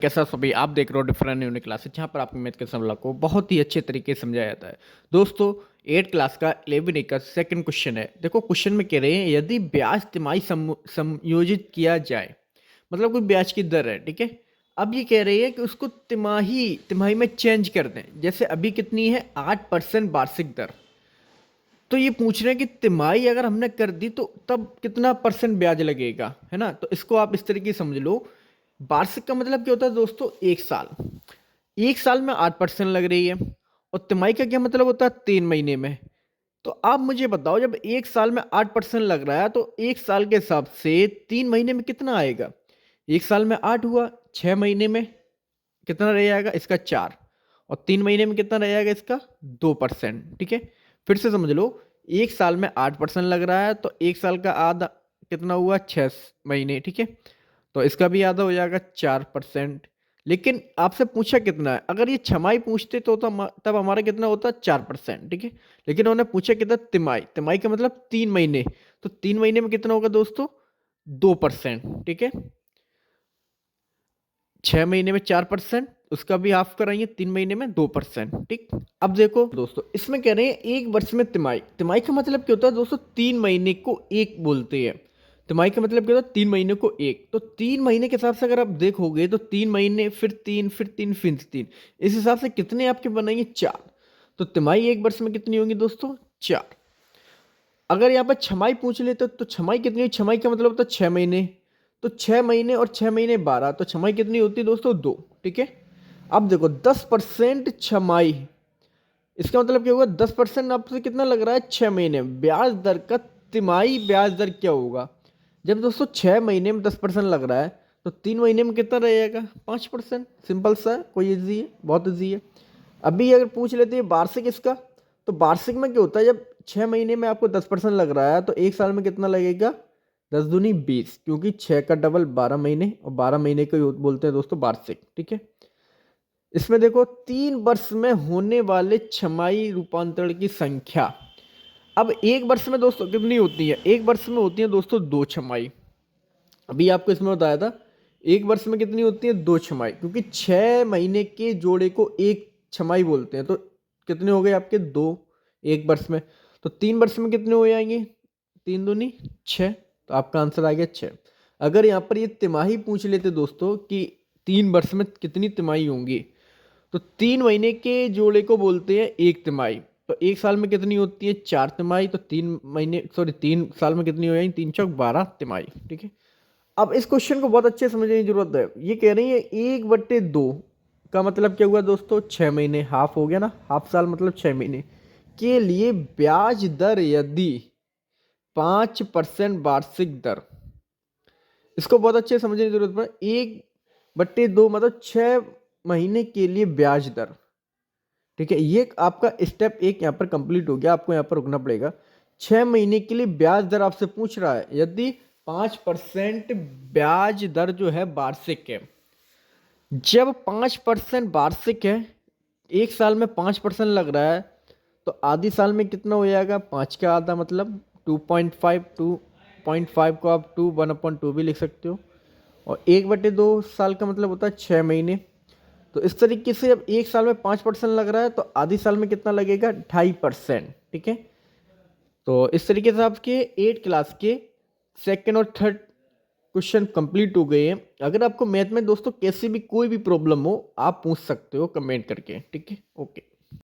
कैसा सभी आप देख रहे हो डिफरेंट यूनिक क्लासेस जहाँ पर आपको मैथ के समला को बहुत ही अच्छे तरीके से समझाया जाता है। दोस्तों 8 क्लास का 11 का सेकंड क्वेश्चन है। देखो क्वेश्चन में कह रहे हैं यदि ब्याज तिमाही संयोजित किया जाए, मतलब कोई ब्याज की दर है, ठीक है। अब ये कह रही है कि उसको तिमाही तिमाही में चेंज कर दें। जैसे अभी कितनी है 8% वार्षिक दर, तो ये पूछ रहे हैं कि तिमाही अगर हमने कर दी तो तब कितना परसेंट ब्याज लगेगा, है ना। तो इसको आप इस तरीके से समझ लो। वार्षिक का मतलब क्या होता है दोस्तों, एक साल। एक साल में 8% लग रही है। और तिमाही का क्या मतलब होता है, 3 महीने में। तो आप मुझे बताओ, जब एक साल में 8% लग रहा है तो एक साल के हिसाब से 3 महीने में कितना आएगा। एक साल में 8 हुआ, 6 महीने में कितना रह जाएगा इसका 4। और 3 महीने में कितना रह जाएगा इसका 2%, ठीक है। फिर से समझ लो, एक साल में 8% लग रहा है तो एक साल का आधा कितना हुआ, 6 महीने, ठीक है। तो इसका भी आधा हो जाएगा 4%। लेकिन आपसे पूछा कितना है, अगर ये छमाही पूछते तो तब हमारा कितना होता 4%, ठीक है। लेकिन उन्होंने पूछा कितना, तिमाही। तिमाही का मतलब 3 महीने। तो 3 महीने में कितना होगा दोस्तों, 2%, ठीक है। 6 महीने में 4%, उसका भी हाफ कराएंगे, 3 महीने में 2%, ठीक। अब देखो दोस्तों, इसमें कह रहे हैं एक वर्ष में तिमाही। तिमाही का मतलब क्या होता है दोस्तों, 3 महीने को एक बोलते हैं। तिमाही का मतलब क्या होता है, 3 महीने को एक। तो 3 महीने के हिसाब से अगर आप देखोगे तो 3 महीने, फिर तीन, फिर तीन, फिर तीन, इस हिसाब से कितने आपके बनेंगे, 4। तो तिमाही एक वर्ष में कितनी होंगी दोस्तों, 4। अगर यहाँ पर छमाही पूछ लेते तो छमाही कितनी हुई, छमाही का मतलब होता है 6 महीने। तो 6 महीने और 6 महीने 12, तो छमाही कितनी होती है दोस्तों, 2, ठीक है। अब देखो 10% छमाही, इसका मतलब क्या होगा, 10% आपसे कितना लग रहा है, 6 महीने। ब्याज दर का तिमाही ब्याज दर क्या होगा। जब दोस्तों 6 महीने में 10% लग रहा है तो 3 महीने में कितना रहेगा, 5%। सिंपल सा है, कोई इजी है, बहुत इजी है। अभी अगर पूछ लेते हैं वार्षिक इसका, तो वार्षिक में क्या होता है, जब 6 महीने में आपको 10% लग रहा है तो एक साल में कितना लगेगा, 10 दूनी 20, क्योंकि 6 का डबल 12 महीने, और 12 महीने को बोलते हैं दोस्तों वार्षिक, ठीक है। इसमें देखो 3 वर्ष में होने वाले छमाही रूपांतरण की संख्या। अब एक वर्ष में दोस्तों कितनी होती है, एक वर्ष में होती है दोस्तों 2 छमाही। अभी आपको इसमें बताया था, एक वर्ष में कितनी होती है, 2 छमाही, क्योंकि 6 महीने के जोड़े को एक छमाही बोलते हैं। तो कितने हो गए आपके, 2 एक वर्ष में। तो 3 वर्ष में कितने हो जाएंगे, 3 दूनी 6। तो आपका आंसर आ गया 6। अगर यहाँ पर ये तिमाही पूछ लेते दोस्तों कि 3 वर्ष में कितनी तिमाही होंगी, तो 3 महीने के जोड़े को बोलते हैं एक तिमाही। तो एक साल में कितनी होती है, 4 तिमाही। तो 3 महीने, सॉरी, 3 साल में कितनी हो जाएगी, 3 चौक 12 तिमाही, ठीक है। अब इस क्वेश्चन को बहुत अच्छे से समझने की जरूरत है। ये कह रही है 1/2 का मतलब क्या हुआ दोस्तों, 6 महीने, हाफ हो गया ना, हाफ साल मतलब 6 महीने के लिए ब्याज दर यदि 5% वार्षिक दर। इसको बहुत अच्छे से समझने की जरूरत है। 1/2 मतलब 6 महीने के लिए ब्याज दर, ठीक है। ये आपका स्टेप एक यहाँ पर कंप्लीट हो गया, आपको यहाँ पर रुकना पड़ेगा। 6 महीने के लिए ब्याज दर आपसे पूछ रहा है, यदि 5% ब्याज दर जो है वार्षिक है। जब 5% वार्षिक है, एक साल में 5% लग रहा है, तो आधी साल में कितना हो जाएगा, 5 का आधा मतलब 2.5। 2.5 को आप 1/2 भी लिख सकते हो। और 1/2 साल का मतलब होता है 6 महीने। तो इस तरीके से जब एक साल में 5% लग रहा है तो आधी साल में कितना लगेगा, 2.5%, ठीक है। तो इस तरीके से आपके 8 क्लास के सेकंड और थर्ड क्वेश्चन कंप्लीट हो गए हैं। अगर आपको मैथ में दोस्तों कैसे भी कोई भी प्रॉब्लम हो, आप पूछ सकते हो कमेंट करके, ठीक है। ओके।